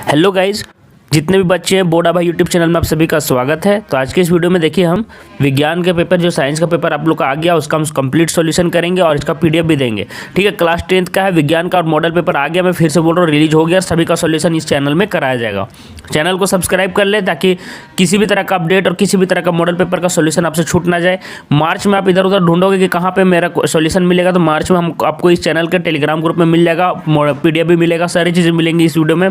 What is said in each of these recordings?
Hello guys, जितने भी बच्चे हैं बोर्ड भाई यूट्यूब चैनल में आप सभी का स्वागत है। तो आज के इस वीडियो में देखिए हम विज्ञान के पेपर जो साइंस का पेपर आप लोग का आ गया उसका हम कंप्लीट सॉल्यूशन करेंगे और इसका पीडीएफ भी देंगे। ठीक है, क्लास 10th का है विज्ञान का और मॉडल पेपर आ गया। मैं फिर से बोल रहा हूँ, रिलीज हो गया, सभी का सॉल्यूशन इस चैनल में कराया जाएगा। चैनल को सब्सक्राइब कर ले ताकि किसी भी तरह का अपडेट और किसी भी तरह का मॉडल पेपर का सॉल्यूशन आपसे छूट ना जाए। मार्च में आप इधर उधर ढूंढोगे कि कहाँ पे मेरा सॉल्यूशन मिलेगा, तो मार्च में हम आपको इस चैनल के टेलीग्राम ग्रुप में मिल जाएगा, पीडीएफ भी मिलेगा, सारी चीज़ें मिलेंगी इस वीडियो में।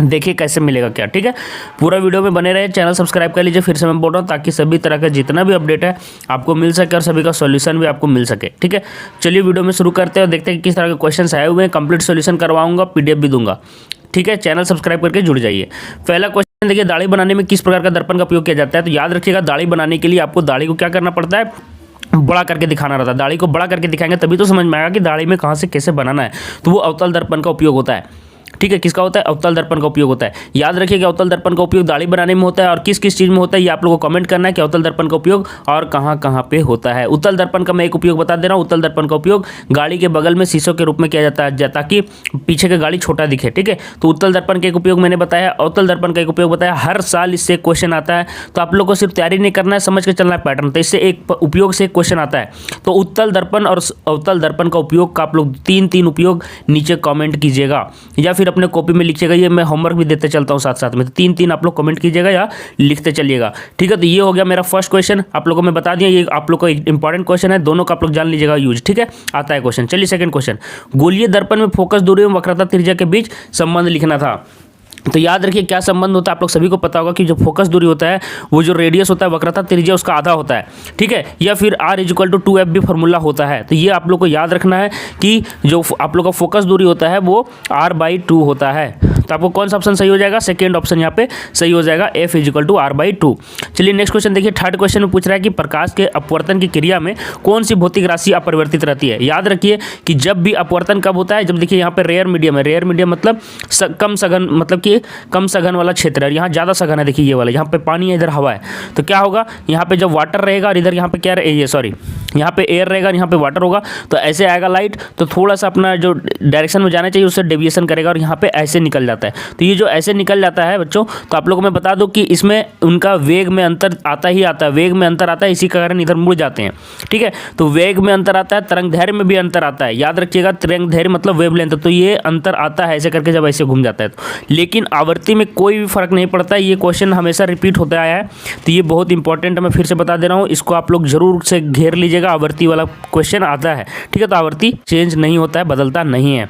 देखिए कैसे मिलेगा क्या। ठीक है, पूरा वीडियो में बने रहे, चैनल सब्सक्राइब कर लीजिए। फिर से मैं बोल रहा हूँ ताकि सभी तरह का जितना भी अपडेट है आपको मिल सके और सभी का सॉल्यूशन भी आपको मिल सके। ठीक है, चलिए वीडियो में शुरू करते हैं और देखते हैं कि किस तरह के क्वेश्चन आए हुए हैं। कंप्लीट सॉल्यूशन करवाऊंगा, पीडीएफ भी दूंगा। ठीक है, चैनल सब्सक्राइब करके जुड़ जाइए। पहला क्वेश्चन देखिए, दाढ़ी बनाने में किस प्रकार का दर्पण का उपयोग किया जाता है। तो याद रखिएगा, दाढ़ी बनाने के लिए आपको दाढ़ी को क्या करना पड़ता है, बड़ा करके दिखाना रहता है। दाढ़ी को बड़ा करके दिखाएंगे तभी तो समझ में आएगा कि दाढ़ी में कहाँ से कैसे बनाना है। तो वो अवतल दर्पण का उपयोग होता है। ठीक है, किसका होता है, अवतल दर्पण का उपयोग होता है। याद रखिएगा, अवतल दर्पण का उपयोग दाढ़ी बनाने में होता है और किस किस चीज़ में होता है ये आप लोगों को कमेंट करना है कि अवतल दर्पण का उपयोग और कहाँ कहाँ पे होता है। उत्तल दर्पण का मैं एक उपयोग बता दे रहा हूँ। उत्तल दर्पण का उपयोग गाड़ी के बगल में शीशों के रूप में किया जाता है ताकि पीछे का गाड़ी छोटा दिखे। ठीक है, तो उत्तल दर्पण का एक उपयोग मैंने बताया, अवतल दर्पण का एक उपयोग बताया। हर साल इससे क्वेश्चन आता है, तो आप लोग को सिर्फ तैयारी नहीं करना है, समझ के चलना है पैटर्न। तो इससे एक उपयोग से एक क्वेश्चन आता है। तो उत्तल दर्पण और अवतल दर्पण का उपयोग का आप लोग तीन उपयोग नीचे कॉमेंट कीजिएगा या फिर अपने कॉपी में लिखिएगा। ये मैं होमवर्क भी देते चलता हूँ साथ साथ में। तो तीन आप लोग कमेंट कीजिएगा या लिखते चलिएगा। ठीक है, तो ये हो गया मेरा फर्स्ट क्वेश्चन। आप लोगों को मैं बता दिया, ये आप लोग को एक इंपॉर्टेंट क्वेश्चन है, दोनों का आप लोग जान लीजिएगा यूज। ठीक है, आता है क्वेश्चन। चलिए सेकंड क्वेश्चन, गोलीय दर्पण में फोकस दूरी एवं वक्रता त्रिज्या के बीच संबंध लिखना था। तो याद रखिए क्या संबंध होता है, आप लोग सभी को पता होगा कि जो फोकस दूरी होता है वो जो रेडियस होता है, वक्रता त्रिज्या उसका आधा होता है। ठीक है, या फिर R=2f भी फॉर्मूला होता है। तो ये आप लोग को याद रखना है कि जो आप लोग का फोकस दूरी होता है वो R/2 होता है। तो आपको कौन सा ऑप्शन सही हो जाएगा, सेकेंड ऑप्शन यहाँ पे सही हो जाएगा, F=R/2। चलिए नेक्स्ट क्वेश्चन देखिए, थर्ड क्वेश्चन में पूछ रहा है कि प्रकाश के अपवर्तन की क्रिया में कौन सी भौतिक राशि अपरिवर्तित रहती है। याद रखिए कि जब भी अपवर्तन कब होता है, जब देखिए यहाँ पे रेयर मीडियम है। रेयर मीडियम मतलब कम सघन, मतलब कि कम सघन वाला क्षेत्र है। यहाँ ज़्यादा सघन है, देखिए ये वाला, यहाँ पे पानी है, इधर हवा है। तो क्या होगा, यहाँ पे जब वाटर रहेगा और इधर यहाँ पे क्या ये सॉरी यहाँ पे एयर रहेगा और यहाँ पे वाटर होगा, तो ऐसे आएगा लाइट। तो थोड़ा सा अपना जो डायरेक्शन में जाना चाहिए उससे डेविएशन करेगा और यहाँ पे ऐसे निकल जाता है। तो ये जो ऐसे निकल जाता है बच्चों, तो आप लोगों को मैं बता दूं कि इसमें उनका वेग में अंतर आता ही आता है। वेग में अंतर आता है, इसी के कारण इधर मुड़ जाते हैं। ठीक है, तो वेग में अंतर आता है, तरंग दैर्घ्य में भी अंतर आता है। याद रखिएगा, तरंग दैर्घ्य मतलब वेवलेंथ। तो ये अंतर आता है ऐसे करके जब ऐसे घूम जाता है तो। लेकिन आवर्ती में कोई भी फर्क नहीं पड़ता है। ये क्वेश्चन हमेशा रिपीट होता आया है, तो ये बहुत इंपॉर्टेंट है। मैं फिर से बता दे रहा हूँ, इसको आप लोग जरूर से घेर लीजिएगा। आवर्ती वाला क्वेश्चन आता है। ठीक है, तो आवर्ती चेंज नहीं होता है, बदलता नहीं है।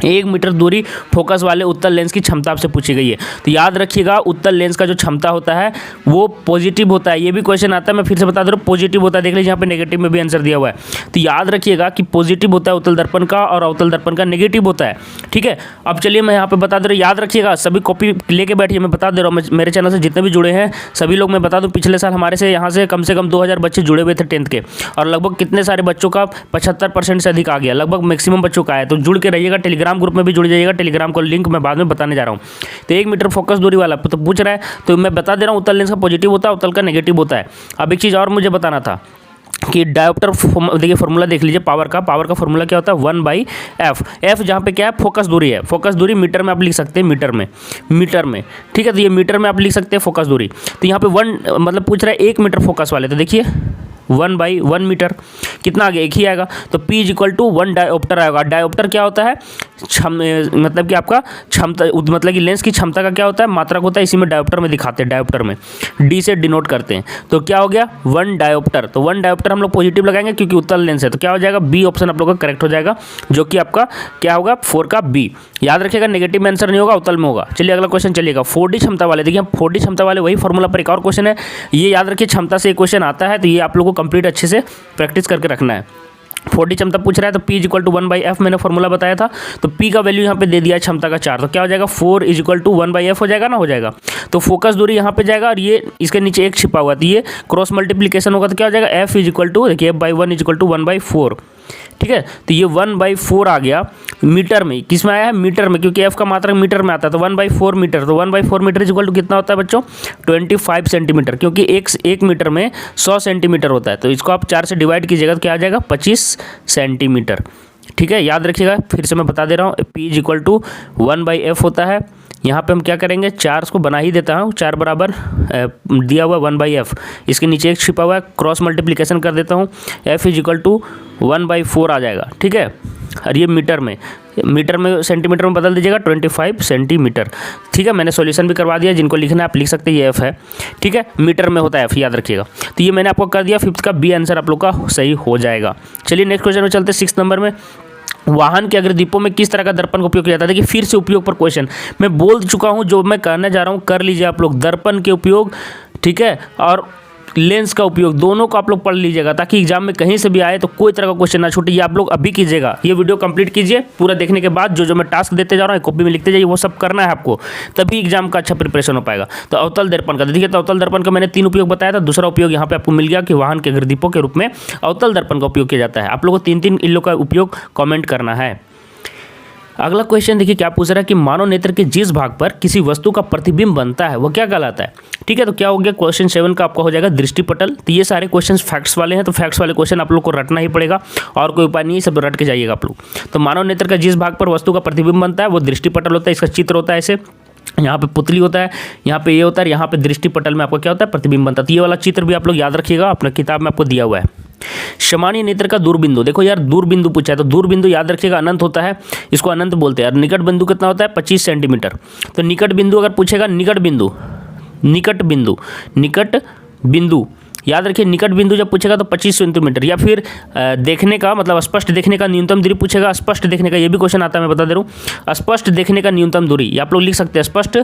1 मीटर दूरी फोकस वाले उत्तल लेंस की क्षमता आपसे पूछी गई है। तो याद रखिएगा, उत्तल लेंस का जो क्षमता होता है वो पॉजिटिव होता है। ये भी क्वेश्चन आता है, मैं फिर से बता दे रहा हूँ, पॉजिटिव होता है। देख लीजिए यहाँ पे नेगेटिव में भी आंसर दिया हुआ है। तो याद रखिएगा कि पॉजिटिव होता है उत्तल दर्पण का और अवतल दर्पण का नेगेटिव होता है। ठीक है, अब चलिए मैं यहाँ पे बता दे रहा हूँ, याद रखिएगा, सभी कॉपी लेके बैठिए। मैं बता दे रहा हूँ, मेरे चैनल से जितने भी जुड़े हैं सभी लोग, मैं बता दूँ, पिछले साल हमारे से यहाँ से कम 2000 बच्चे जुड़े हुए थे 10th के, और लगभग कितने सारे बच्चों का 75% से अधिक आ गया, लगभग मैक्सिमम बच्चों का है। तो जुड़ के रहिएगा, टेलीग्राम ग्रुप में भी जुड़ जाइएगा। टेलीग्राम को लिंक मैं बाद में बताने जा रहा हूँ। तो 1 मीटर फोकस दूरी वाला तो पूछ रहा है, तो मैं बता दे रहा हूँ, उत्तल लेंस का पॉजिटिव होता है, उत्तल का नेगेटिव होता है। अब एक चीज़ और मुझे बताना था कि डायोप्टर, देखिए फॉर्मूला देख लीजिए, पावर का फॉर्मूला क्या होता है, 1/f। f जहाँ पे क्या है, फोकस दूरी है। फोकस दूरी मीटर में आप लिख सकते हैं, मीटर में। ठीक है, तो ये मीटर में आप लिख सकते हैं फोकस दूरी। तो यहाँ पे 1 मतलब पूछ रहा है 1 मीटर फोकस वाले, तो देखिए 1/1 मीटर कितना आ गया, एक ही आएगा। तो P=1 डायोप्टर आएगा। डायोप्टर क्या होता है, मतलब कि आपका क्षमता, मतलब कि लेंस की क्षमता का क्या होता है, मात्रक होता है। इसी में डायोप्टर में दिखाते हैं, डायोप्टर में D से डिनोट करते हैं। तो क्या हो गया, 1 डायोप्टर। तो 1 डायोप्टर हम लोग पॉजिटिव लगाएंगे क्योंकि उत्तल लेंस है। तो क्या हो जाएगा, बी ऑप्शन आप लोग का करेक्ट हो जाएगा, जो कि आपका क्या होगा, 4 का B। याद रखिएगा, नेगेटिव में आंसर नहीं होगा, उत्तल में होगा। चलिए अगला क्वेश्चन चलिएगा, 4D क्षमता वाले। देखिए 4D क्षमता वाले वही फॉर्मूला पर एक और क्वेश्चन है। ये याद रखिए, क्षमता से एक क्वेश्चन आता है, तो ये आप लोग को कंप्लीट अच्छे से प्रैक्टिस करके रखना है। 4D क्षमता पूछ रहा है, तो P=1/f मैंने फॉर्मूला बताया था। तो P का वैल्यू यहाँ पे दे दिया है क्षमता का 4, तो क्या हो जाएगा, 4=1/f हो जाएगा ना, हो जाएगा। तो फोकस दूरी यहाँ पे जाएगा और ये इसके नीचे एक छिपा हुआ, तो ये क्रॉस मल्टीप्लिकेशन होगा, तो क्या हो जाएगा, F=, देखिए F/1=1/4। ठीक है, तो ये 1/4 आ गया मीटर में। किस में आया है, मीटर में, क्योंकि f का मात्रक मीटर में आता है। तो 1/4 मीटर, तो 1/4 मीटर इक्वल टू कितना होता है बच्चों, 25 सेंटीमीटर, क्योंकि एक मीटर में 100 सेंटीमीटर होता है। तो इसको आप 4 से डिवाइड कीजिएगा तो क्या आ जाएगा, 25 सेंटीमीटर। ठीक है, याद रखिएगा, फिर से मैं बता दे रहा हूँ, P=1/f होता है। यहाँ पे हम क्या करेंगे, 4 को बना ही देता हूँ, 4 बराबर दिया हुआ 1/f, इसके नीचे एक छिपा हुआ है, क्रॉस मल्टीप्लिकेशन कर देता हूँ, f इज इक्वल टू 1/4 आ जाएगा। ठीक है, और ये मीटर में सेंटीमीटर में बदल दीजिएगा, 25 सेंटीमीटर। ठीक है, मैंने सॉल्यूशन भी करवा दिया, जिनको लिखना है आप लिख सकते हैं, ये f है। ठीक है, मीटर में होता है f, याद रखिएगा। तो ये मैंने आपको कर दिया, 5th का बी आंसर आप लोग का सही हो जाएगा। चलिए नेक्स्ट क्वेश्चन में चलते हैं। 6 नंबर में, वाहन के अग्रदीपों में किस तरह का दर्पण का उपयोग किया जाता है। देखिए फिर से उपयोग पर क्वेश्चन मैं बोल चुका हूँ, जो मैं करने जा रहा हूँ कर लीजिए आप लोग। दर्पण के उपयोग, ठीक है, और लेंस का उपयोग, दोनों को आप लोग पढ़ लीजिएगा, ताकि एग्जाम में कहीं से भी आए तो कोई तरह का क्वेश्चन ना छूटे। ये आप लोग अभी कीजिएगा, ये वीडियो कंप्लीट कीजिए। पूरा देखने के बाद जो मैं टास्क देते जा रहा हूँ कॉपी में लिखते जाइए, वो सब करना है आपको, तभी एग्जाम का अच्छा प्रिपरेशन हो पाएगा। तो अवतल दर्पण का देखिए, तो अवतल दर्पण का मैंने 3 उपयोग बताया था। दूसरा उपयोग यहाँ पे आपको मिल गया कि वाहन के अग्रदीपों के रूप में अवतल दर्पण का उपयोग किया जाता है। आप लोगों को 3 इन लोग का उपयोग कॉमेंट करना है। अगला क्वेश्चन देखिए क्या पूछ रहा है कि मानव नेत्र के जिस भाग पर किसी वस्तु का प्रतिबिंब बनता है वो क्या कहलाता है। ठीक है, तो क्या हो गया, क्वेश्चन 7 का आपका हो जाएगा दृष्टिपटल। तो ये सारे क्वेश्चन फैक्ट्स वाले हैं, तो फैक्ट्स वाले क्वेश्चन आप लोग को रटना ही पड़ेगा, और कोई उपाय नहीं, सब रट के जाइएगा आप लोग। तो मानव नेत्र का जिस भाग पर वस्तु का प्रतिबिंब बनता है वो दृष्टिपटल होता है। इसका चित्र होता है ऐसे, यहाँ पे पुतली होता है, यहाँ पे ये होता है, यहाँ पे दृष्टिपटल में आपको क्या होता है, प्रतिबिंब बनता है। तो ये वाला चित्र भी आप लोग याद रखिएगा, अपना किताब में आपको दिया हुआ है। सामान्य नेत्र का दूरबिंदु, देखो यार दूरबिंदु पूछा है, तो दूरबिंदु याद रखिएगा अनंत होता है, इसको अनंत बोलते हैं। और निकट बिंदु कितना होता है, 25 सेंटीमीटर। तो निकट बिंदु अगर पूछेगा, निकट बिंदु याद रखिए, निकट बिंदु जब पूछेगा तो 25 सेंटीमीटर। या फिर देखने का मतलब स्पष्ट देखने का न्यूनतम दूरी पूछेगा, स्पष्ट देखने का, ये भी क्वेश्चन आता है, मैं बता दे रहा हूँ। स्पष्ट देखने का न्यूनतम दूरी, ये आप लोग लिख सकते हैं, स्पष्ट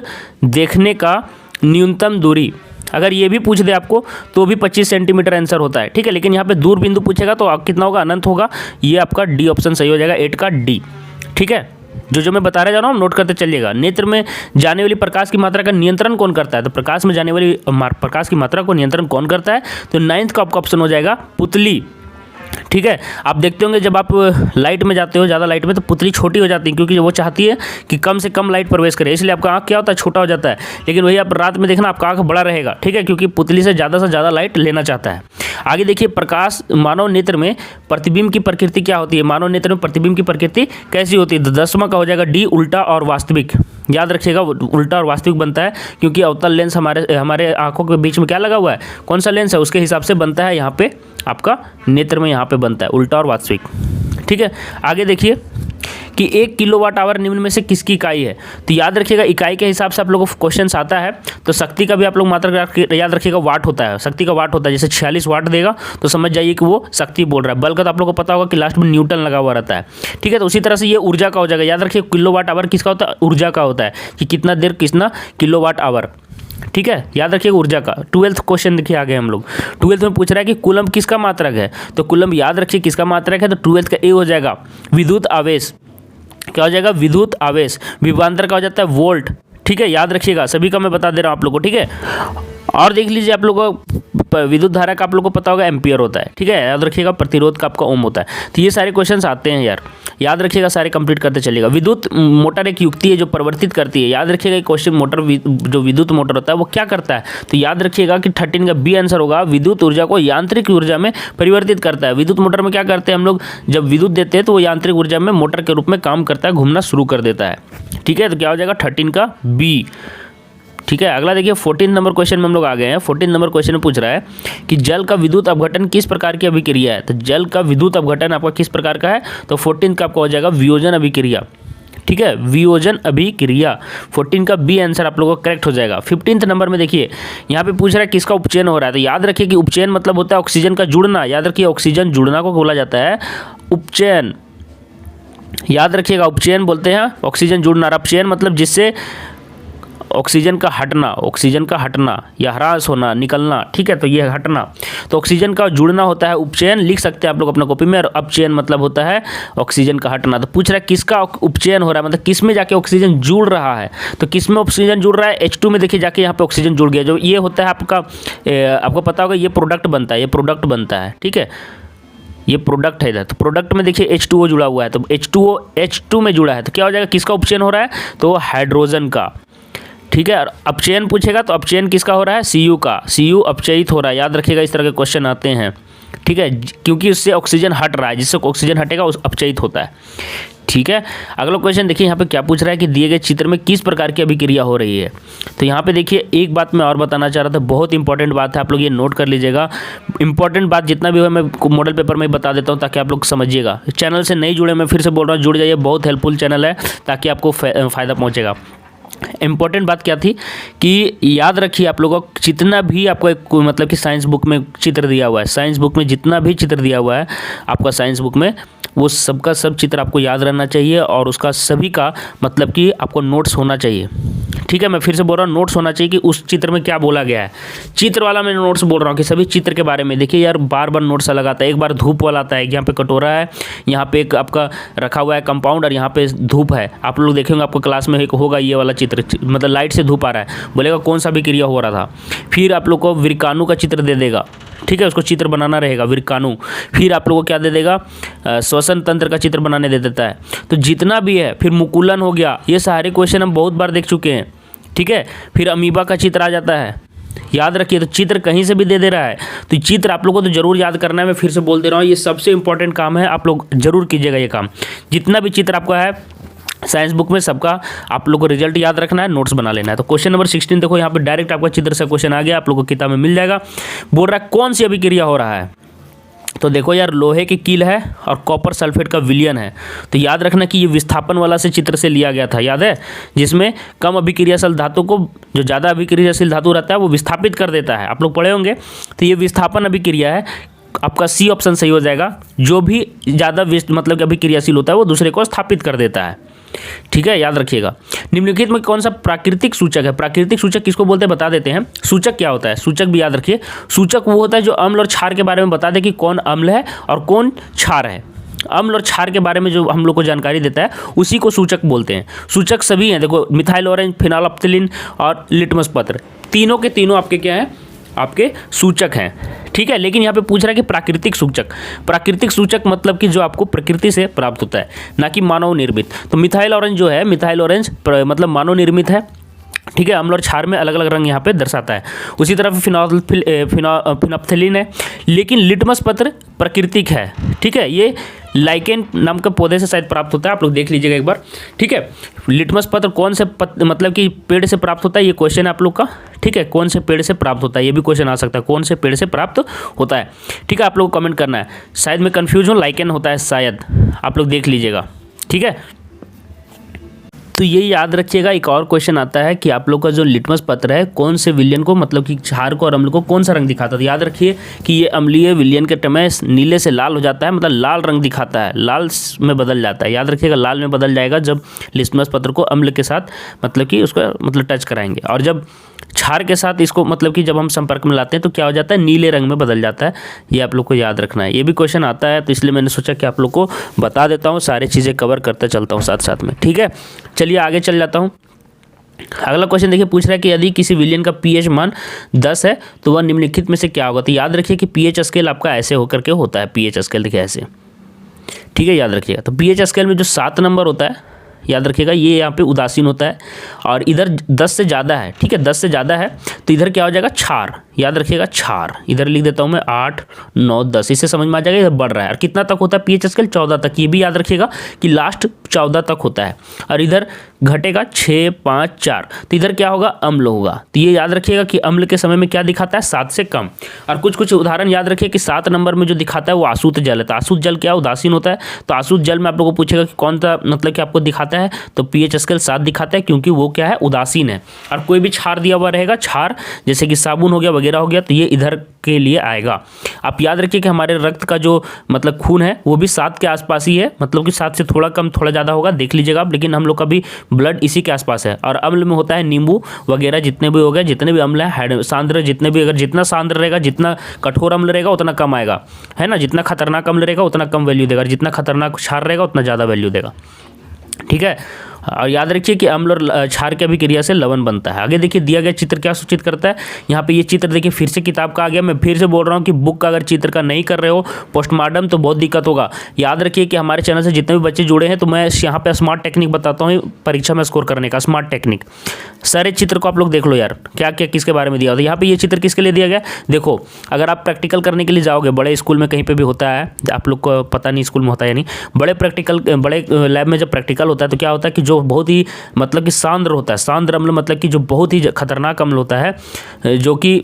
देखने का न्यूनतम दूरी। अगर ये भी पूछ दे आपको तो भी 25 सेंटीमीटर आंसर होता है। ठीक है, लेकिन यहाँ पे दूर बिंदु पूछेगा तो कितना होगा, अनंत होगा। ये आपका डी ऑप्शन सही हो जाएगा, 8 का डी। ठीक है, जो मैं बता रहा जा रहा हूँ नोट करते चलिएगा। नेत्र में जाने वाली प्रकाश की मात्रा का नियंत्रण कौन करता है, तो प्रकाश में जाने वाली प्रकाश की मात्रा को नियंत्रण कौन करता है, तो 9th का आपका ऑप्शन हो जाएगा पुतली। ठीक है, आप देखते होंगे जब आप लाइट में जाते हो, ज़्यादा लाइट में, तो पुतली छोटी हो जाती है, क्योंकि वो चाहती है कि कम से कम लाइट प्रवेश करे, इसलिए आपका आँख क्या होता है, छोटा हो जाता है। लेकिन वही आप रात में देखना, आपका आँख बड़ा रहेगा। ठीक है, क्योंकि पुतली से ज़्यादा लाइट लेना चाहता है। आगे देखिए, प्रकाश मानव नेत्र में प्रतिबिंब की प्रकृति क्या होती है, मानव नेत्र में प्रतिबिंब की प्रकृति कैसी होती है। 10वां का हो जाएगा डी, उल्टा और वास्तविक। याद रखिएगा, उल्टा और वास्तविक बनता है, क्योंकि अवतल लेंस हमारे आंखों के बीच में क्या लगा हुआ है, कौन सा लेंस है, उसके हिसाब से बनता है। यहाँ पे आपका नेत्र में यहाँ पे बनता है उल्टा और वास्तविक। ठीक है, आगे देखिए कि 1 किलोवाट आवर निम्न में से किसकी इकाई है। तो याद रखिएगा, इकाई के हिसाब से आप लोगों को क्वेश्चन आता है। तो शक्ति का भी आप लोग मात्रा याद रखिएगा, वाट होता है, शक्ति का वाट होता है। जैसे 46 वाट देगा तो समझ जाइए कि वो शक्ति बोल रहा है। बल का तो आप लोगों को पता होगा कि लास्ट में न्यूटन लगा हुआ रहता है। ठीक है, तो उसी तरह से ये ऊर्जा का हो जाएगा। याद रखिए, किलोवाट आवर किसका होता है, ऊर्जा का होता है, कि कितना देर कितना किलोवाट आवर। ठीक है, याद रखिएगा ऊर्जा का। 12th क्वेश्चन देखिए आगे हम लोग, 12th में पूछ रहा है कि कूलम किसका मात्रक है। तो कूलम याद रखिए किसका मात्रक है, तो 12th का ए हो जाएगा, विद्युत आवेश। क्या हो जाएगा, विद्युत आवेश। विभवांतर का हो जाता है वोल्ट। ठीक है, याद रखिएगा, सभी का मैं बता दे रहा हूँ आप लोगों को। ठीक है, और देख लीजिए, आप लोगों को विद्युत धारा का आप लोगों को पता होगा एम्पियर होता है। ठीक है, याद रखिएगा, प्रतिरोध का आपका ओम होता है। तो ये सारे क्वेश्चंस आते हैं यार, याद रखिएगा, सारे कंप्लीट करते चलिएगा। विद्युत मोटर एक युक्ति है जो परिवर्तित करती है। याद रखिएगा, क्वेश्चन मोटर जो विद्युत मोटर होता है वो क्या करता है, तो याद रखिएगा कि 13 का बी आंसर होगा, विद्युत ऊर्जा को यांत्रिक ऊर्जा में परिवर्तित करता है। विद्युत मोटर में क्या करते हैं हम लोग, जब विद्युत देते हैं तो वो यांत्रिक ऊर्जा में मोटर के रूप में काम करता है, घूमना शुरू कर देता है। ठीक है, तो क्या हो जाएगा, 13 का बी। ठीक है, अगला देखिए 14 नंबर क्वेश्चन में हम लोग आ गए हैं। 14 नंबर क्वेश्चन में पूछ रहा है कि जल का विद्युत अपघटन किस प्रकार की अभिक्रिया है। तो जल का विद्युत अपघटन आपका किस प्रकार का है, तो 14 का आपका हो जाएगा वियोजन अभिक्रिया। ठीक है, वियोजन अभिक्रिया। 14 का बी आंसर आप लोगों का करेक्ट हो जाएगा। 15th नंबर में देखिए, यहाँ पे पूछ रहा है किसका उपचयन हो रहा है। तो याद रखिए कि उपचयन मतलब होता है ऑक्सीजन का जुड़ना। याद रखिए, ऑक्सीजन जुड़ना को बोला जाता है उपचयन। याद रखिएगा, उपचयन बोलते हैं ऑक्सीजन जुड़ना। अपचयन मतलब जिससे ऑक्सीजन का हटना या ह्रास होना, निकलना। ठीक है, तो ये हटना, तो ऑक्सीजन का जुड़ना होता है उपचयन, लिख सकते हैं आप लोग अपना कॉपी में। और अपचयन मतलब होता है ऑक्सीजन का हटना। तो पूछ रहा है किसका उपचयन हो रहा है, मतलब किस में जाके ऑक्सीजन जुड़ रहा है। तो किस में ऑक्सीजन जुड़ रहा है, H2 में देखिए जाके यहाँ पे ऑक्सीजन जुड़ गया। जो ये होता है आपको पता होगा, ये प्रोडक्ट बनता है। ठीक है, ये प्रोडक्ट है इधर। तो प्रोडक्ट में देखिए H2O जुड़ा हुआ है, तो H2 में जुड़ा है, तो क्या हो जाएगा, किसका उपचयन हो रहा है, तो हाइड्रोजन का। ठीक है, और अपचयन पूछेगा तो अपचयन किसका हो रहा है, Cu का। Cu अपचयित हो रहा है। याद रखिएगा, इस तरह के क्वेश्चन आते हैं। ठीक है, क्योंकि इससे ऑक्सीजन हट रहा है, जिससे ऑक्सीजन हटेगा उस अपचयित होता है। ठीक है, अगला क्वेश्चन देखिए यहाँ पे क्या पूछ रहा है कि दिए गए चित्र में किस प्रकार की अभिक्रिया हो रही है। तो यहाँ पे देखिए एक बात मैं और बताना चाह रहा था, बहुत इंपॉर्टेंट बात है, आप लोग ये नोट कर लीजिएगा। इंपॉर्टेंट बात जितना भी हो मैं मॉडल पेपर में बता देता हूँ ताकि आप लोग समझिएगा। चैनल से नहीं जुड़े, मैं फिर से बोल रहा हूँ, जुड़ जाइए, बहुत हेल्पफुल चैनल है ताकि आपको फ़ायदा पहुँचेगा। इम्पॉर्टेंट बात क्या थी कि याद रखिए आप लोगों को, जितना भी आपको मतलब कि साइंस बुक में चित्र दिया हुआ है, साइंस बुक में जितना भी चित्र दिया हुआ है आपका साइंस बुक में, वो सबका सब चित्र आपको याद रहना चाहिए और उसका सभी का मतलब कि आपको नोट्स होना चाहिए। ठीक है, मैं फिर से बोल रहा हूँ, नोट्स होना चाहिए कि उस चित्र में क्या बोला गया है। चित्र वाला मैं नोट्स बोल रहा हूँ कि सभी चित्र के बारे में देखिए यार, बार बार नोट्स अलग आता है। एक बार धूप वाला आता है, यहाँ पे कटोरा है, यहाँ पे एक आपका रखा हुआ है कंपाउंड और यहाँ पे धूप है। आप लोग देखेंगे आपको क्लास में एक होगा ये वाला चित्र, मतलब लाइट से धूप आ रहा है, बोलेगा कौन सा भी क्रिया हो रहा था। फिर आप लोग को विरकाणु का चित्र दे देगा, ठीक है, उसको चित्र बनाना रहेगा विरकाणु। फिर आप लोगों को क्या दे देगा, श्वसन तंत्र का चित्र बनाने दे देता है। तो जितना भी है, फिर मुकुलन हो गया, ये सारे क्वेश्चन हम बहुत बार देख चुके हैं। ठीक है, फिर अमीबा का चित्र आ जाता है, याद रखिए। तो चित्र कहीं से भी दे रहा है, तो चित्र आप लोगों को तो जरूर याद करना है। मैं फिर से बोल दे रहा हूँ, ये सबसे इंपॉर्टेंट काम है, आप लोग जरूर कीजिएगा ये काम। जितना भी चित्र आपका है साइंस बुक में, सबका आप लोग को रिजल्ट याद रखना है, नोट्स बना लेना है। तो क्वेश्चन नंबर 16 देखो, यहाँ पे डायरेक्ट आपका चित्र से क्वेश्चन आ गया, आप लोग को किताब में मिल जाएगा। बोल रहा है कौन सी अभिक्रिया हो रहा है। तो देखो यार, लोहे की कील है और कॉपर सल्फेट का विलयन है। तो याद रखना कि ये विस्थापन वाला से चित्र से लिया गया था, याद है, जिसमें कम अभिक्रियाशील धातु को जो ज़्यादा अभिक्रियाशील धातु रहता है वो विस्थापित कर देता है। आप लोग पढ़े होंगे। तो ये विस्थापन अभिक्रिया है, आपका सी ऑप्शन सही हो जाएगा। जो भी ज़्यादा मतलब कि अभिक्रियाशील होता है वो दूसरे को स्थापित कर देता है। ठीक है, याद रखिएगा। निम्नलिखित में कौन सा प्राकृतिक सूचक है। प्राकृतिक सूचक किसको बोलते हैं बता देते हैं। सूचक क्या होता है, सूचक भी याद रखिए। सूचक वो होता है जो अम्ल और क्षार के बारे में बता दे कि कौन अम्ल है और कौन क्षार है। अम्ल और क्षार के बारे में जो हम लोग को जानकारी देता है उसी को सूचक बोलते हैं। सूचक सभी हैं, देखो मिथाइल ऑरेंज, फिनोल्फ्थालीन और लिटमस पत्र, तीनों के तीनों आपके क्या हैं, आपके सूचक हैं। ठीक है, लेकिन यहाँ पे पूछ रहा है कि प्राकृतिक सूचक। प्राकृतिक सूचक मतलब कि जो आपको प्रकृति से प्राप्त होता है, ना कि मानव निर्मित। तो मिथाइल ऑरेंज जो है, मिथाइल ऑरेंज मतलब मानव निर्मित है। ठीक है, अम्ल और क्षार में अलग अलग रंग यहाँ पे दर्शाता है। उसी तरह फिनोल्फ्थालीन है, लेकिन लिटमस पत्र प्राकृतिक है। ठीक है, ये लाइकेन नाम के पौधे से शायद प्राप्त होता है, आप लोग देख लीजिएगा एक बार। ठीक है, लिटमस पत्र कौन से मतलब कि पेड़ से प्राप्त होता है, ये क्वेश्चन है आप लोग का। ठीक है, कौन से पेड़ से प्राप्त होता है, ये भी क्वेश्चन आ सकता है, कौन से पेड़ से प्राप्त होता है। ठीक है, आप लोग को कमेंट करना है। शायद मैं कंफ्यूज हूँ, लाइकेन होता है शायद, आप लोग देख लीजिएगा। ठीक है, तो ये याद रखिएगा। एक और क्वेश्चन आता है कि आप लोग का जो लिटमस पत्र है कौन से विलयन को मतलब कि क्षार को और अम्ल को कौन सा रंग दिखाता है। तो याद रखिए कि ये अम्लीय विलयन के समय नीले से लाल हो जाता है, मतलब लाल रंग दिखाता है, लाल में बदल जाता है। याद रखिएगा, लाल में बदल जाएगा जब लिटमस पत्र को अम्ल के साथ मतलब कि उसका मतलब टच कराएंगे, और जब क्षार के साथ इसको मतलब कि जब हम संपर्क में लाते हैं तो क्या हो जाता है, नीले रंग में बदल जाता है। ये आप लोग को याद रखना है। ये भी क्वेश्चन आता है, तो इसलिए मैंने सोचा कि आप लोग को बता देता हूँ, सारी चीज़ें कवर करते चलता हूँ साथ साथ में। ठीक है, चलिए आगे चल जाता हूँ। अगला क्वेश्चन देखिए, पूछ रहा है कि यदि किसी विलयन का पीएच मान 10 है तो वह निम्नलिखित में से क्या होगा। तो याद रखिए कि पीएच स्केल आपका ऐसे होकर के होता है। पीएच स्केल देखिए ऐसे, ठीक है, याद रखिएगा। तो पीएच स्केल में जो 7 नंबर होता है, याद रखिएगा, ये यहाँ पे उदासीन होता है, और इधर 10 से ज़्यादा है। ठीक है, 10 से ज़्यादा है तो इधर क्या हो जाएगा, क्षार। याद रखिएगा क्षार, इधर लिख देता हूँ मैं 8, 9, 10, इससे समझ में आ जाएगा इधर बढ़ रहा है। और कितना तक होता है पीएच स्केल, 14 तक। ये भी याद रखिएगा कि लास्ट 14 तक होता है, और इधर घटेगा 6, 5, 4, तो इधर क्या होगा, अम्ल होगा। तो ये याद रखिएगा कि अम्ल के समय में क्या दिखाता है, 7 से कम। और कुछ उदाहरण याद रखिए कि 7 नंबर में जो दिखाता है वो आसूत जल है। तो आसूत जल क्या, उदासीन होता है। तो आसूत जल में आप लोगों को पूछेगा कि कौन सा मतलब कि आपको दिखाता है, तो पीएच स्केल 7 दिखाता है, क्योंकि वो क्या है, उदासीन है। और कोई भी क्षार दिया हुआ रहेगा, क्षार जैसे कि साबुन हो गया वगैरह हो गया, तो ये इधर के लिए आएगा। आप याद रखिए कि हमारे रक्त का जो मतलब खून है वो भी 7 के आसपास ही है, मतलब कि 7 से थोड़ा कम थोड़ा ज़्यादा होगा, देख लीजिएगा आप। लेकिन हम लोग का भी ब्लड इसी के आसपास है। और अम्ल में होता है नींबू वगैरह, जितने भी हो गए, जितने भी अम्ल है सांद्र, जितने भी, अगर जितना सांद्र रहेगा, जितना कठोर अम्ल रहेगा उतना कम आएगा, है ना। जितना खतरनाक अम्ल रहेगा उतना कम वैल्यू देगा, जितना खतरनाक क्षार रहेगा उतना ज़्यादा वैल्यू देगा। ठीक है, और याद रखिए कि अम्ल और क्षार की अभिक्रिया से लवण बनता है। आगे देखिए, दिया गया चित्र क्या सूचित करता है। यहाँ पे ये चित्र देखिए, फिर से किताब का आ गया। मैं फिर से बोल रहा हूँ कि बुक का अगर चित्र का नहीं कर रहे हो पोस्टमार्टम तो बहुत दिक्कत होगा। याद रखिए कि हमारे चैनल से जितने भी बच्चे जुड़े हैं, तो मैं यहाँ पे स्मार्ट टेक्निक बताता हूँ परीक्षा में स्कोर करने का। स्मार्ट टेक्निक सारे चित्र को आप लोग देख लो यार, क्या क्या किसके बारे में दिया होता है। यहाँ पे ये चित्र किसके लिए दिया गया, देखो अगर आप प्रैक्टिकल करने के लिए जाओगे, बड़े स्कूल में कहीं पे भी होता है, आप लोग को पता नहीं स्कूल में होता है या नहीं, बड़े लैब में जब प्रैक्टिकल होता है तो क्या होता है कि जो बहुत ही मतलब कि सांद्र होता है, सांद्र अम्ल मतलब कि जो बहुत ही खतरनाक अम्ल होता है, जो कि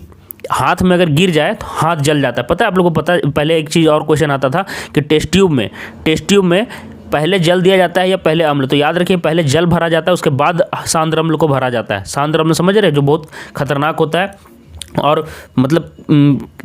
हाथ में अगर गिर जाए तो हाथ जल जाता है। पता है आप लोगों को, पता पहले एक चीज़ और क्वेश्चन आता था कि टेस्ट ट्यूब में पहले जल दिया जाता है या पहले अम्ल, तो याद रखिए पहले जल भरा जाता है, उसके बाद सांद्र अम्ल को भरा जाता है। सांद्र अम्ल समझ रहे हैं, जो बहुत खतरनाक होता है, और मतलब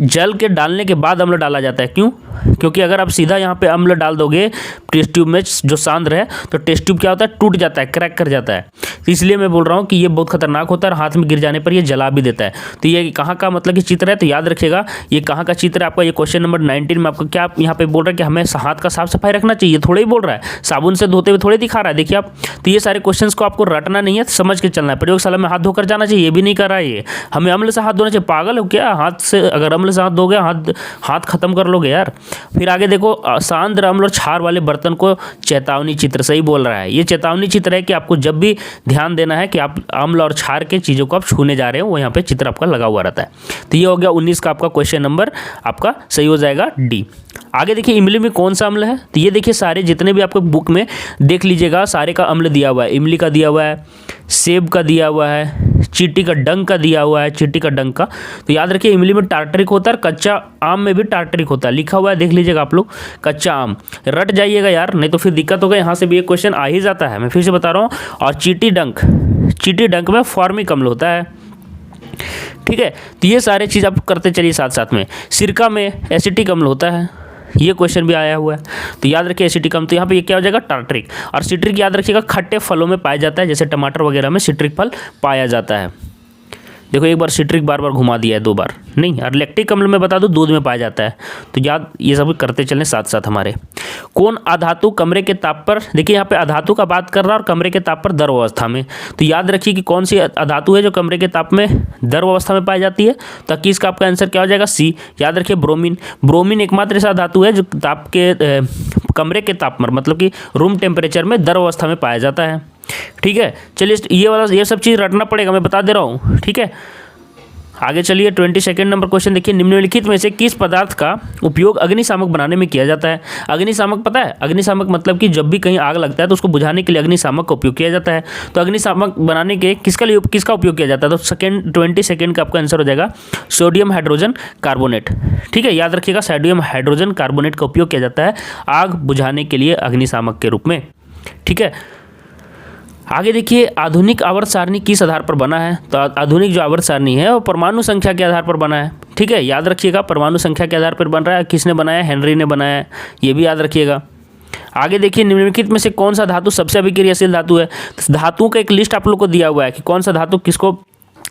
जल के डालने के बाद अम्ल डाला जाता है। क्यों? क्योंकि अगर आप सीधा यहाँ पे अम्ल डाल दोगे टेस्ट ट्यूब में जो सांद्र है, तो टेस्ट ट्यूब क्या होता है, टूट जाता है, क्रैक कर जाता है। तो इसलिए मैं बोल रहा हूँ कि ये बहुत खतरनाक होता है और हाथ में गिर जाने पर ये जला भी देता है। तो ये कहाँ का मतलब कि चित्र है, तो याद रखिएगा ये कहाँ का चित्र है आपका। ये क्वेश्चन नंबर 19 में आपका क्या यहाँ पे बोल रहा है कि हमें हाथ का साफ सफाई रखना चाहिए, थोड़े ही बोल रहा है, साबुन से धोते हुए थोड़े दिखा रहा है। देखिए आप, तो ये सारे क्वेश्चन को आपको रटना नहीं है, समझ के चलना है। प्रयोगशाला में हाथ धोकर जाना चाहिए, ये भी नहीं कर रहा है ये, हमें अम्ल से हाथ धोना चाहिए। पागल हो क्या? हाथ से अगर अम्ल से हाथ धोगे हाथ खत्म कर लोगे यार। फिर आगे देखो, सांद्र अम्ल और क्षार वाले बर्तन को चेतावनी चित्र, सही बोल रहा है, ये चेतावनी चित्र है कि आपको जब भी ध्यान देना है कि आप अम्ल और क्षार के चीज़ों को आप छूने जा रहे हो, वो यहाँ पे चित्र आपका लगा हुआ रहता है। तो ये हो गया 19 का आपका क्वेश्चन नंबर, आपका सही हो जाएगा डी। आगे देखिए, इमली में कौन सा अम्ल है, तो ये देखिए सारे जितने भी आपको बुक में देख लीजिएगा, सारे का अम्ल दिया हुआ है। इमली का दिया हुआ है, सेब का दिया हुआ है, चींटी का डंक का दिया हुआ है, चींटी का डंक का। तो याद रखिए इमली में टार्टरिक होता है, कच्चा आम में भी टार्टरिक होता है, लिखा हुआ है, देख लीजिएगा आप लोग, कच्चा आम रट जाइएगा यार, नहीं तो फिर दिक्कत होगा। यहाँ से भी एक क्वेश्चन आ ही जाता है, मैं फिर से बता रहा हूँ। और चींटी डंक में फॉर्मिक अम्ल होता है, ठीक है। तो ये सारे चीज़ आप करते चलिए साथ साथ में। सिरका में एसिटिक अम्ल होता है, ये क्वेश्चन भी आया हुआ है, तो याद रखिए एसिटिक अम्ल, तो यहाँ पे ये क्या हो जाएगा, टार्टरिक। और सिट्रिक याद रखिएगा खट्टे फलों में पाया जाता है, जैसे टमाटर वगैरह में सिट्रिक फल पाया जाता है। देखो एक बार सिट्रिक बार घुमा दिया है, 2 बार नहीं। और लैक्टिक अम्ल में बता दूं दूध में पाया जाता है, तो याद ये सब करते चलें साथ साथ हमारे। कौन अधातु कमरे के ताप पर, देखिए यहाँ पे अधातु का बात कर रहा है और कमरे के ताप पर द्रव अवस्था में, तो याद रखिए कि कौन सी अधातु है जो कमरे के ताप में द्रव अवस्था में पाई जाती है, ताकि इसका आपका आंसर क्या हो जाएगा, सी। याद रखिए ब्रोमीन एकमात्र ऐसा धातु है जो ताप के कमरे के ताप पर, मतलब कि रूम टेम्परेचर में द्रव अवस्था में पाया जाता है, ठीक है। चलिए ये सब चीज़ रटना पड़ेगा, मैं बता दे रहा हूँ, ठीक है। आगे चलिए 22 नंबर क्वेश्चन देखिए, निम्नलिखित में से किस पदार्थ का उपयोग अग्निशामक बनाने में किया जाता है। अग्निशामक पता है, अग्निशामक मतलब कि जब भी कहीं आग लगता है तो उसको बुझाने के लिए अग्निशामक का उपयोग किया जाता है। तो अग्निशामक बनाने के किसका उपयोग किया जाता है, तो 22 का आपका आंसर हो जाएगा सोडियम हाइड्रोजन कार्बोनेट, ठीक है। याद रखिएगा सोडियम हाइड्रोजन कार्बोनेट का उपयोग किया जाता है आग बुझाने के लिए अग्निशामक के रूप में, ठीक है। आगे देखिए, आधुनिक आवर्त सारणी किस आधार पर बना है, तो आधुनिक जो आवर्त सारणी है वो परमाणु संख्या के आधार पर बना है, ठीक है। याद रखिएगा परमाणु संख्या के आधार पर बन रहा है। किसने बनाया, हेनरी ने बनाया है, ये भी याद रखिएगा। आगे देखिए, निम्नलिखित में से कौन सा धातु सबसे अभिक्रियाशील धातु है, तो धातुओं का एक लिस्ट आप लोग को दिया हुआ है कि कौन सा धातु किसको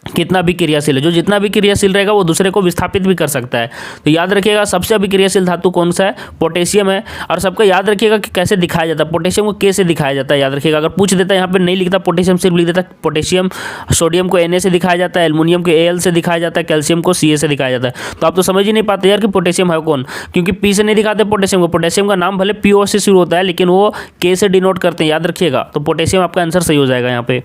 कितना भी क्रियाशील है। जो जितना भी क्रियाशील रहेगा वो दूसरे को विस्थापित भी कर सकता है। तो याद रखिएगा सबसे अभिक्रियाशील धातु कौन सा है, पोटेशियम है। और सबका याद रखिएगा कि कैसे दिखाया जाता है, पोटेशियम को के से दिखाया जाता है। याद रखिएगा अगर पूछ देता है, यहाँ पे नहीं लिखता पोटेशियम, सिर्फ लिख देता पोटेशियम। सोडियम को Na से दिखाया जाता है, एल्युमिनियम को Al से दिखाया जाता है, कैल्शियम को Ca से दिखाया जाता है। तो आप तो समझ ही नहीं पाते यार कि पोटेशियम है कौन, क्योंकि पी से नहीं दिखाते पोटेशियम को। पोटेशियम का नाम भले PO से शुरू होता है लेकिन वो के से डिनोट करते हैं, याद रखिएगा। तो पोटेशियम आपका आंसर सही हो जाएगा यहाँ पे।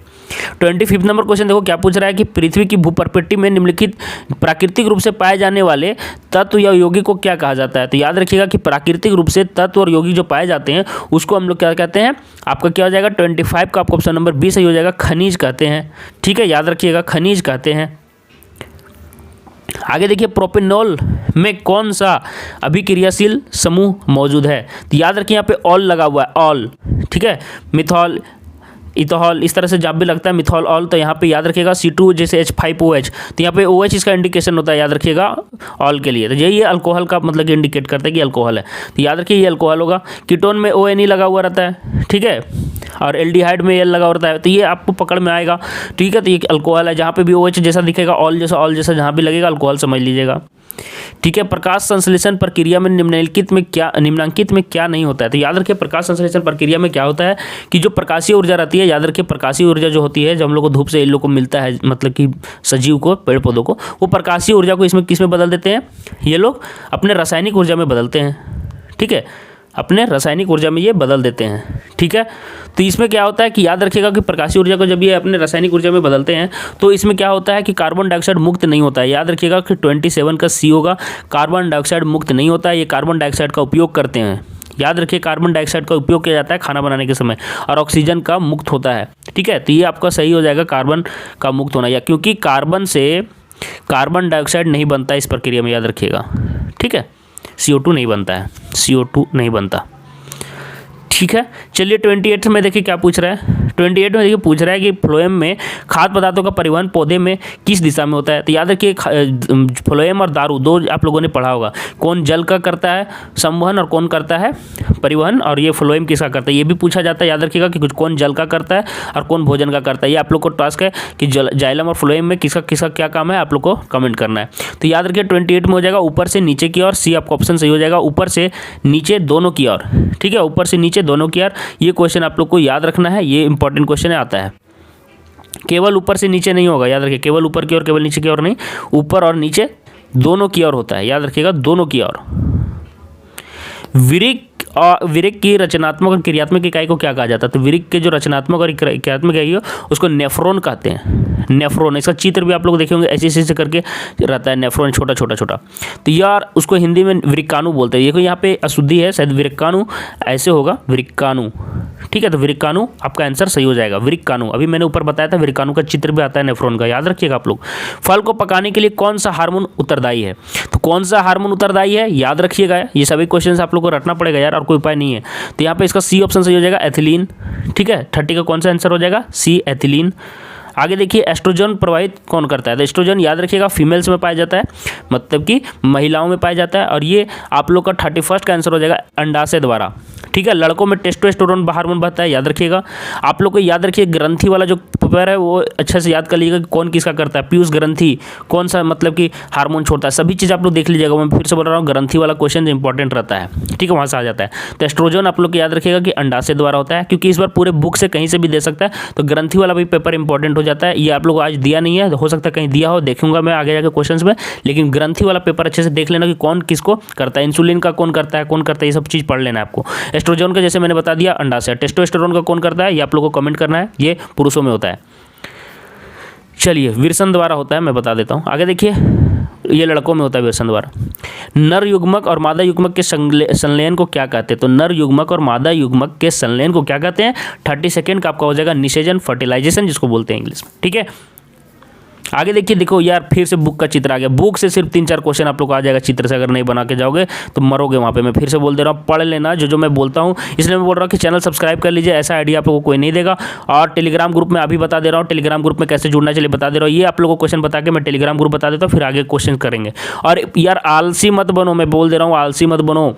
25 नंबर क्वेश्चन देखो क्या पूछ रहा है कि पृथ्वी की भूपर्पट्टी में निम्नलिखित प्राकृतिक रूप से पाए जाने वाले तत्व या यौगिक को क्या कहा जाता है। तो याद रखिएगा कि प्राकृतिक रूप से तत्व और यौगिक जो पाए जाते हैं उसको हम लोग क्या कहते हैं, आपका क्या हो जाएगा 25 का आपका ऑप्शन नंबर बी सही हो जाएगा, खनिज कहते हैं, ठीक है। याद रखिएगा खनिज कहते हैं। आगे देखिए, प्रोपेनॉल में कौन सा अभिक्रियाशील समूह मौजूद है। तो याद रखिए यहाँ पे ऑल लगा हुआ है, ऑल, ठीक है। मिथॉल, इथॉल, इस तरह से जब भी लगता है मिथॉल ऑल, तो यहाँ पे याद रखिएगा C2 जैसे H5OH, तो यहाँ पे OH इसका इंडिकेशन होता है, याद रखिएगा ऑल के लिए। तो यही अल्कोहल का मतलब कि इंडिकेट करता है कि अल्कोहल है, तो याद रखिए ये अल्कोहल होगा। कीटोन में ONE लगा हुआ रहता है, ठीक है, और एल्डिहाइड में L लगा रहता है, तो ये आपको पकड़ में आएगा, ठीक है। तो ये अल्कोहल है, जहाँ पे भी OH जैसा दिखेगा, ऑल जैसा जहाँ भी लगेगा अल्कोहल समझ लीजिएगा, ठीक है। प्रकाश संश्लेषण प्रक्रिया में निम्नलिखित में क्या नहीं होता है। तो याद रखिए प्रकाश संश्लेषण प्रक्रिया में क्या होता है कि जो प्रकाशीय ऊर्जा रहती है, याद रखिए प्रकाशीय ऊर्जा जो होती है, जब हम लोग को धूप से इन लोग को मिलता है, मतलब कि सजीव को, पेड़ पौधों को, वो प्रकाशीय ऊर्जा को इसमें किस में बदल देते हैं, ये लोग अपने रासायनिक ऊर्जा में बदलते हैं, ठीक है। अपने रासायनिक ऊर्जा में ये बदल देते हैं। ठीक है, तो इसमें क्या होता है कि याद रखिएगा कि प्रकाशीय ऊर्जा को जब ये अपने रासायनिक ऊर्जा में बदलते हैं तो इसमें क्या होता है कि कार्बन डाइऑक्साइड मुक्त नहीं होता है। याद रखिएगा कि 27 का सी होगा, कार्बन डाइऑक्साइड मुक्त नहीं होता है, ये कार्बन डाइऑक्साइड का उपयोग करते हैं। याद रखिए कार्बन डाइऑक्साइड का उपयोग किया जाता है खाना बनाने के समय, और ऑक्सीजन का मुक्त होता है। ठीक है, तो ये आपका सही हो जाएगा कार्बन का मुक्त होना, या क्योंकि कार्बन से कार्बन डाइऑक्साइड नहीं बनता इस प्रक्रिया में, याद रखिएगा। ठीक है, CO2 नहीं बनता है, CO2 नहीं बनता। ठीक है, चलिए 28 में देखिए क्या पूछ रहा है। 28 में देखिए पूछ रहा है कि फ्लोएम में खाद्य पदार्थों का परिवहन पौधे में किस दिशा में होता है। तो याद रखिए फ्लोएम और दारू दो आप लोगों ने पढ़ा होगा, कौन जल का करता है संवहन और कौन करता है परिवहन, और ये फ्लोएम किसका करता है ये भी पूछा जाता है। याद रखिएगा कि कौन जल का करता है और कौन भोजन का करता है। ये आप लोग को टास्क है कि जाइलम और फ्लोएम में किसका किसका क्या काम है, आप लोग को कमेंट करना है। तो याद रखिए 28 में हो जाएगा ऊपर से नीचे की ओर, सी आपका ऑप्शन सही हो जाएगा, ऊपर से नीचे दोनों की ओर। ठीक है, ऊपर से नीचे दोनों की ओर, ये क्वेश्चन आप लोग को याद रखना है, ये इंपॉर्टेंट क्वेश्चन आता है। केवल ऊपर से नीचे नहीं होगा, याद रखिए केवल ऊपर की ओर केवल नीचे की ओर नहीं, ऊपर और नीचे दोनों की ओर होता है। याद रखिएगा दोनों की ओर। विरिक की रचनात्मक और क्रियात्मक इकाई को क्या कहा जाता है। तो विरिक के जो रचनात्मक और क्रियात्मक इकाई हो उसको नेफ्रॉन कहते हैं। नेफ्रॉन, इसका चित्र भी आप लोग देखे होंगे, ऐसे ऐसे करके रहता है नेफ्रॉन, छोटा छोटा छोटा। तो यार उसको हिंदी में विरिक्काणु बोलते हैं। देखो यहाँ पे अशुद्धि है, शायद विरिक्काणु ऐसे होगा, विरिक्काणु। ठीक है, तो विरिक्काणु आपका आंसर सही हो जाएगा, विरिक्काणु। अभी मैंने ऊपर बताया था विरिक्काणु का चित्र भी आता है नेफ्रॉन का, याद रखिएगा आप लोग। फल को पकाने के लिए कौन सा हार्मोन उत्तरदायी है। तो कौन सा हार्मोन उत्तरदायी है याद रखिएगा, ये सभी क्वेश्चन आप लोग को रटना पड़ेगा यार, और कोई उपाय नहीं है। तो यहाँ पे इसका सी ऑप्शन सही हो जाएगा, एथिलीन। ठीक है, 30 का कौन सा आंसर हो जाएगा, सी एथिलीन। आगे देखिए एस्ट्रोजन प्रवाहित कौन करता है। तो एस्ट्रोजन याद रखिएगा फीमेल्स में पाया जाता है, मतलब कि महिलाओं में पाया जाता है, और ये आप लोग का 31 का आंसर हो जाएगा अंडाशय द्वारा। ठीक है, लड़कों में टेस्टोस्टेरोन हार्मोन बढ़ता है, याद रखिएगा। आप लोग को याद रखिए ग्रंथि वाला जो पेपर है वो अच्छे से याद कर लीजिएगा कौन किसका करता है। पीयूष ग्रंथि कौन सा मतलब कि हार्मोन छोड़ता है, सभी चीज़ आप लोग देख लीजिएगा। मैं फिर से बोल रहा हूँ ग्रंथि वाला क्वेश्चन इंपॉर्टेंट रहता है। ठीक है, वहाँ से आ जाता है। तो एस्ट्रोजन आप लोग को याद रखिएगा कि अंडाशय द्वारा होता है, क्योंकि इस बार पूरे बुक से कहीं से भी दे सकता है, तो ग्रंथि वाला भी पेपर इंपॉर्टेंट हो जाता है। ये आप लोग आज दिया नहीं है, हो सकता है कहीं दिया हो, देखूंगा मैं आगे जाकर क्वेश्चंस में, लेकिन ग्रंथि वाला पेपर अच्छे से देख लेना कि कौन किसको करता है। इंसुलिन का कौन करता है, ये सब चीज़ पढ़ लेना है आपको। एस्ट्रोजन का जैसे मैंने बता दिया अंडाशय, टेस्टोस्टेरोन का कौन करता है ये आप लोगों को कमेंट करना है, ये पुरुषों में होता है। चलिए विरसन द्वारा होता है, मैं बता देता हूँ। आगे देखिए ये लड़कों में होता है विरसन द्वारा। नर युग्मक और मादा युग्मक के संलयन को क्या कहते हैं। तो नर युग्मक और मादा युग्मक के संलयन को क्या कहते हैं। 30 सेकेंड का आपका हो जाएगा निषेचन, फर्टिलाइजेशन जिसको बोलते हैं इंग्लिश में। ठीक है, आगे देखिए, देखो यार फिर से बुक का चित्र आ गया। बुक से सिर्फ 3-4 क्वेश्चन आप लोग को आ जाएगा, चित्र से अगर नहीं बना के जाओगे तो मरोगे वहाँ पे। मैं फिर से बोल दे रहा हूँ, पढ़ लेना जो मैं बोलता हूँ, इसलिए मैं बोल रहा हूँ कि चैनल सब्सक्राइब कर लीजिए, ऐसा आइडिया आप लोगों को कोई नहीं देगा। और टेलीग्राम ग्रुप में अभी बता दे रहा हूँ, टेलीग्राम ग्रुप में कैसे जुड़ना चलिए बता दे रहा हूँ। ये आप लोगों को क्वेश्चन बता के मैं टेलीग्राम ग्रुप बता देता हूँ, फिर आगे क्वेश्चन करेंगे। और यार आलसी मत बनो, मैं बोल दे रहा हूँ आलसी मत बनो।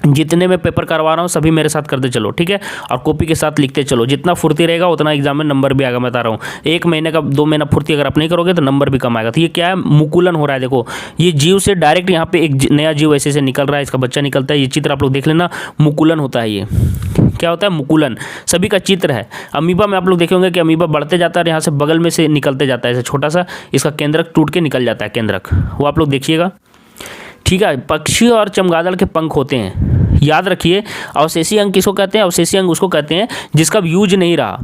जितने मैं पेपर करवा रहा हूँ सभी मेरे साथ करते चलो, ठीक है, और कॉपी के साथ लिखते चलो। जितना फुर्ती रहेगा उतना एग्जाम में नंबर भी आएगा, मैं बता रहा हूँ। 1 महीने का 2 महीना फुर्ती अगर आप नहीं करोगे तो नंबर भी कम आएगा। तो ये क्या है, मुकुलन हो रहा है। देखो ये जीव से डायरेक्ट यहाँ पे एक नया जीव ऐसे से निकल रहा है, इसका बच्चा निकलता है। ये चित्र आप लोग देख लेना, मुकुलन होता है। ये क्या होता है, मुकुलन सभी का चित्र है। अमीबा में आप लोग देखे होंगे कि अमीबा बढ़ते जाता है, यहाँ से बगल में से निकलते जाता है, ऐसे छोटा सा इसका केंद्रक टूट के निकल जाता है, केंद्रक, वो आप लोग देखिएगा। ठीक है, पक्षी और चमगादड़ के पंख होते हैं, याद रखिए। अवशेषी अंग किसको कहते हैं, अवशेषी अंग उसको कहते हैं जिसका यूज नहीं रहा।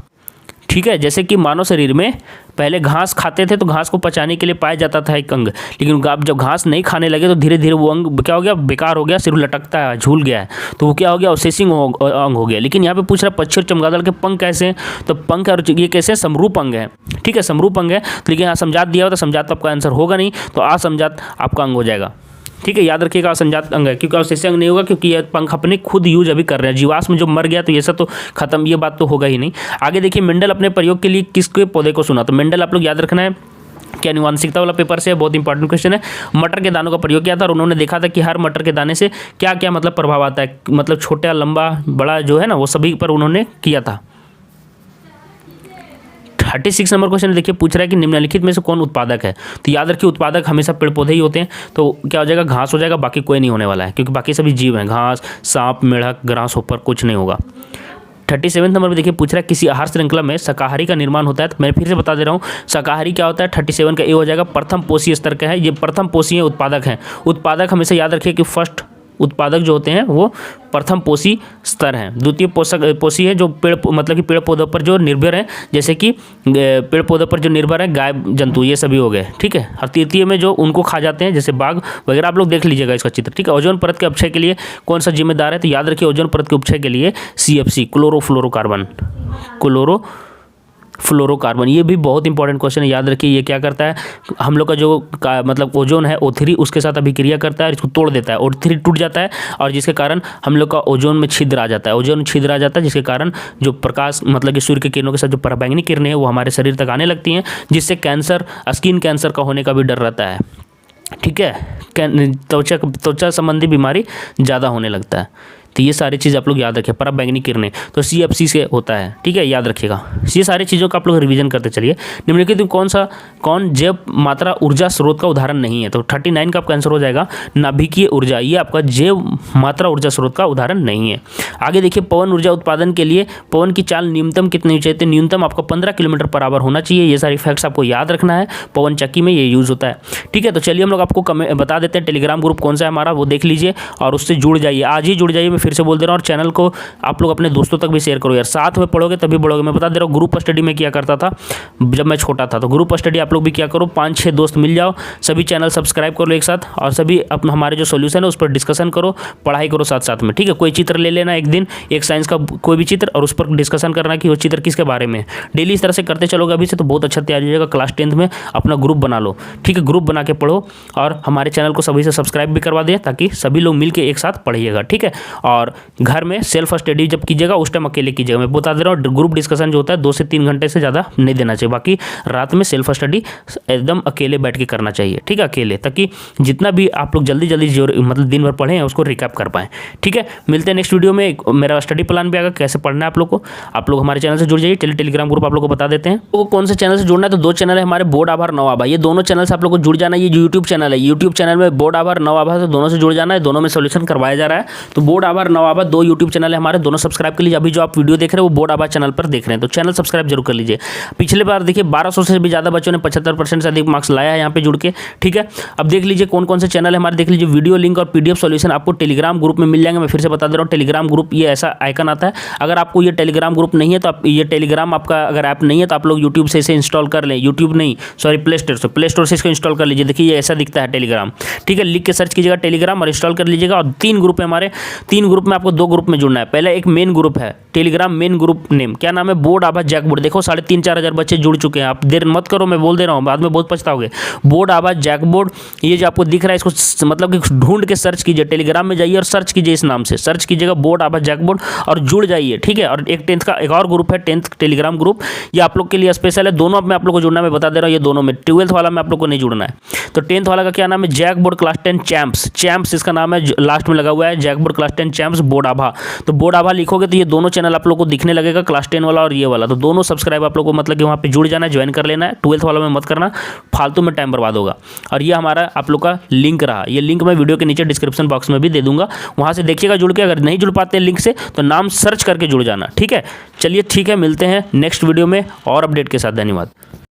ठीक है, जैसे कि मानव शरीर में पहले घास खाते थे तो घास को पचाने के लिए पाया जाता था एक अंग, लेकिन अब जब घास नहीं खाने लगे तो धीरे धीरे वो अंग क्या हो गया, बेकार हो गया, सिर्फ लटकता है, झूल गया है, तो वो क्या हो गया, अवशेषिंग अंग हो गया। लेकिन यहाँ पे पूछ रहा है पक्षी और चमगादड़ के पंख कैसे हैं, तो पंख और ये कैसे समरूप अंग है। ठीक है, समरूप अंग है, लेकिन यहाँ समझात दिया हो तो समझात आपका आंसर होगा नहीं, तो असमझात आपका अंग हो जाएगा। ठीक है, याद रखिएगा असंजात अंग है, क्योंकि अवशेषी अंग नहीं होगा, क्योंकि ये पंख अपने खुद यूज अभी कर रहे हैं। जीवाश्म में जो मर गया तो ये सब तो खत्म, ये बात तो होगा ही नहीं। आगे देखिए, मेंडल अपने प्रयोग के लिए किसके पौधे को चुना। तो मेंडल आप लोग याद रखना है कि आनुवांशिकता वाला पेपर से बहुत इंपॉर्टेंट क्वेश्चन है। मटर के दानों का प्रयोग किया था और उन्होंने देखा था कि हर मटर के दाने से क्या क्या मतलब प्रभाव आता है, मतलब छोटा लंबा बड़ा जो है ना वो सभी पर उन्होंने किया था। 36 नंबर क्वेश्चन देखिए, पूछ रहा है कि निम्नलिखित में से कौन उत्पादक है। तो याद रखिए उत्पादक हमेशा पेड़ पौधे ही होते हैं, तो क्या हो जाएगा, घास हो जाएगा, बाकी कोई नहीं होने वाला है, क्योंकि बाकी सभी जीव हैं, घास, सांप, मेढक, ग्रास होपर कुछ नहीं होगा। 37 नंबर में देखिए पूछ रहा है किसी आहार श्रृंखला में शाकाहारी का निर्माण होता है। तो मैं फिर से बता दे रहा हूँ शाकाहारी क्या होता है। 37 का ए हो जाएगा, प्रथम पोषीय स्तर का है, ये प्रथम पोषीय उत्पादक हैं। उत्पादक हमेशा याद रखिए कि फर्स्ट उत्पादक जो होते हैं वो प्रथम पोषी स्तर हैं। द्वितीय पोषी है जो पेड़ मतलब कि पेड़ पौधों पर जो निर्भर है, जैसे कि पेड़ पौधों पर जो निर्भर है गाय जंतु, ये सभी हो गए, ठीक है। और तृतीय में जो उनको खा जाते हैं जैसे बाघ वगैरह, आप लोग देख लीजिएगा इसका चित्र, ठीक है। ओजोन परत के अपक्षय के लिए कौन सा जिम्मेदार है, तो याद रखिए ओजोन परत के अपक्षय के लिए CFC क्लोरोफ्लोरोकार्बन, ये भी बहुत इंपॉर्टेंट क्वेश्चन है, याद रखिए। ये क्या करता है, हम लोग का जो मतलब ओजोन है O3 उसके साथ अभिक्रिया करता है और इसको तोड़ देता है, O3 टूट जाता है और जिसके कारण हम लोग का ओजोन में छिद्र आ जाता है, ओजोन छिद्र आ जाता है, जिसके कारण जो प्रकाश मतलब कि सूर्य के किरणों के साथ जो पराबैंगनी किरणें हैं वो हमारे शरीर तक आने लगती हैं, जिससे कैंसर, स्किन कैंसर का होने का भी डर रहता है, ठीक है। त्वचा संबंधी बीमारी ज़्यादा होने लगता है। तो ये सारी चीज़ आप लोग याद रखिए, पराबैंगनी किरणें तो CFC से होता है, ठीक है, याद रखिएगा। ये सारी चीज़ों का आप लोग रिवीजन करते चलिए। निम्नलिखित कौन जैव मात्रा ऊर्जा स्रोत का उदाहरण नहीं है, तो 39 का आपका आंसर हो जाएगा नाभिकीय ऊर्जा, ये आपका जैव मात्रा ऊर्जा स्रोत का उदाहरण नहीं है। आगे देखिए, पवन ऊर्जा उत्पादन के लिए पवन की चाल न्यूनतम कितनी चाहिए, तो न्यूनतम आपका 15 किलोमीटर पर आवर होना चाहिए। ये सारी फैक्ट्स आपको याद रखना है, पवन चक्की में ये यूज़ होता है, ठीक है। तो चलिए हम लोग आपको बता देते हैं टेलीग्राम ग्रुप कौन सा है हमारा, वो देख लीजिए और उससे जुड़ जाइए, आज ही जुड़ जाइए। मैं फिर से बोल दे रहा हूँ, और चैनल को आप लोग अपने दोस्तों तक भी शेयर करो यार, साथ में पढ़ोगे तभी बढ़ोगे। मैं बता दे रहा हूँ, ग्रुप स्टडी में किया करता था जब मैं छोटा था, तो ग्रुप स्टडी आप लोग भी क्या करो, 5-6 दोस्त मिल जाओ, सभी चैनल सब्सक्राइब कर लो एक साथ और सभी अपना हमारे जो सोल्यूशन है उस पर डिस्कशन करो, पढ़ाई करो साथ साथ में, ठीक है। कोई चित्र ले लेना एक दिन, एक साइंस का कोई भी चित्र, और उस पर डिस्कशन करना कि वो चित्र किसके बारे में। डेली इस तरह से करते चलोगे अभी से तो बहुत अच्छा तैयार हो जाएगा। क्लास 10th में अपना ग्रुप बना लो, ठीक है, ग्रुप बना के पढ़ो और हमारे चैनल को सभी से सब्सक्राइब भी करवा दें ताकि सभी लोग मिल के एक साथ पढ़िएगा, ठीक है। और घर में सेल्फ स्टडी जब कीजिएगा उस टाइम अकेले कीजिएगा। मैं बता दे रहा हूँ, ग्रुप डिस्कशन जो होता है 2 से 3 घंटे से ज़्यादा नहीं देना चाहिए, बाकी रात में सेल्फ स्टडी एकदम अकेले बैठ के करना चाहिए, ठीक है, अकेले, ताकि जितना भी आप लोग जल्दी जो मतलब दिन भर पढ़ें उसको रिकैप कर पाएँ, ठीक है। मिलते हैं नेक्स्ट वीडियो में, मेरा स्टडी प्लान भी आएगा कैसे पढ़ना है आप लोग को। आप लोग हमारे चैनल से जुड़ जाइए। चलिए टेलीग्राम ग्रुप आप लोग को बता देते हैं, वो कौन से चैनल से जुड़ना है, तो 2 चैनल है हमारे, बोर्ड आभार नौ आभा, ये दोनों चैनल से आप लोग को जुड़ जाना है। ये यूट्यूब चैनल है, यूट्यूब चैनल में बोर्ड आभार नौ आभा से दोनों से जुड़ जाना है, दोनों में सोल्यूशन करवाया जा रहा है। तो बोर्ड आभार नौ आभा 2 यूट्यूब चैनल है हमारे, दोनों सब्सक्राइब कर लीजिए। अभी जो आप वीडियो देख रहे हैं वो बोर्ड आभा चैनल पर देख रहे हैं, तो चैनल सब्सक्राइब जरूर कर लीजिए। पिछले बार देखिए 1200 से भी ज़्यादा बच्चों ने 75% से अधिक मार्क्स लाया है यहाँ पे जुड़ के, ठीक है। अब देख लीजिए कौन कौन से चैनल है हमारे, देख लीजिए। वीडियो लिंक और PDF सॉल्यूशन आपको टेलीग्राम ग्रुप में मिल जाएंगे। मैं फिर से बता दे रहा हूँ, टेलीग्राम ग्रुप ये ऐसा आइकन आता है। अगर आपको ये टेलीग्राम ग्रुप नहीं है तो आप ये टेलीग्राम आपका अगर ऐप नहीं है तो आप लोग यूट्यूब से इसे इंस्टॉल कर लें, यूट्यूब नहीं सॉरी प्ले स्टोर से इसको इंस्टॉल कर लीजिए। देखिए ये ऐसा दिखता है टेलीग्राम, ठीक है। लिख के सर्च कीजिएगा टेलीग्राम और इंस्टॉल कर लीजिएगा। और 3 ग्रुप है हमारे, 3 ग्रुप में आपको 2 ग्रुप में जुड़ना है। पहले एक मेन ग्रुप है, टेलीग्राम मेन ग्रुप नेम क्या नाम है, बोर्ड आभा जैकबोर्ड। देखो 3,500-4 हज़ार बच्चे जुड़ चुके हैं। आप देर मत करो, मैं बोल दे रहा हूँ, बाद में बहुत पछताओगे। बोर्ड आभा जैकबोर्ड, ये जो आपको दिख रहा है इसको मतलब कि ढूंढ के सर्च कीजिए, टेलीग्राम में जाइए और सर्च कीजिए, इस नाम से सर्च कीजिएगा बोर्ड आभा जैकबोर्ड और जुड़ जाइए, ठीक है। और एक 10th का एक और ग्रुप है, 10th टेलीग्राम ग्रुप, ये आप लोग के लिए स्पेशल है। दोनों में आप लोग को जुड़ना है, मैं बता दे रहा हूँ, ये दोनों में। 12th वाला में आप लोग को नहीं जुड़ना है। तो 10th वाला का क्या नाम है, जैकबोर्ड क्लास 10 चैंप्स इसका नाम है, लास्ट में लगा हुआ है जैकबोर्ड क्लास 10 चैंप्स बोर्ड आभा। तो बोर्ड आभा लिखोगे तो ये दोनों चैनल आप लोग को दिखने लगेगा, क्लास 10 वाला और ये वाला। तो दोनों सब्सक्राइब आप लोग को मतलब कि वहाँ पे जुड़ जाना है, ज्वाइन कर लेना है। 12th वाला में मत करना, फालतू में टाइम बर्बाद होगा। और ये हमारा आप लोग का लिंक रहा, ये लिंक मैं वीडियो के नीचे डिस्क्रिप्शन बॉक्स में भी दे दूंगा, वहाँ से देखिएगा जुड़ के। अगर नहीं जुड़ पाते लिंक से तो नाम सर्च करके जुड़ जाना, ठीक है। चलिए ठीक है, मिलते हैं नेक्स्ट वीडियो में और अपडेट के साथ। धन्यवाद।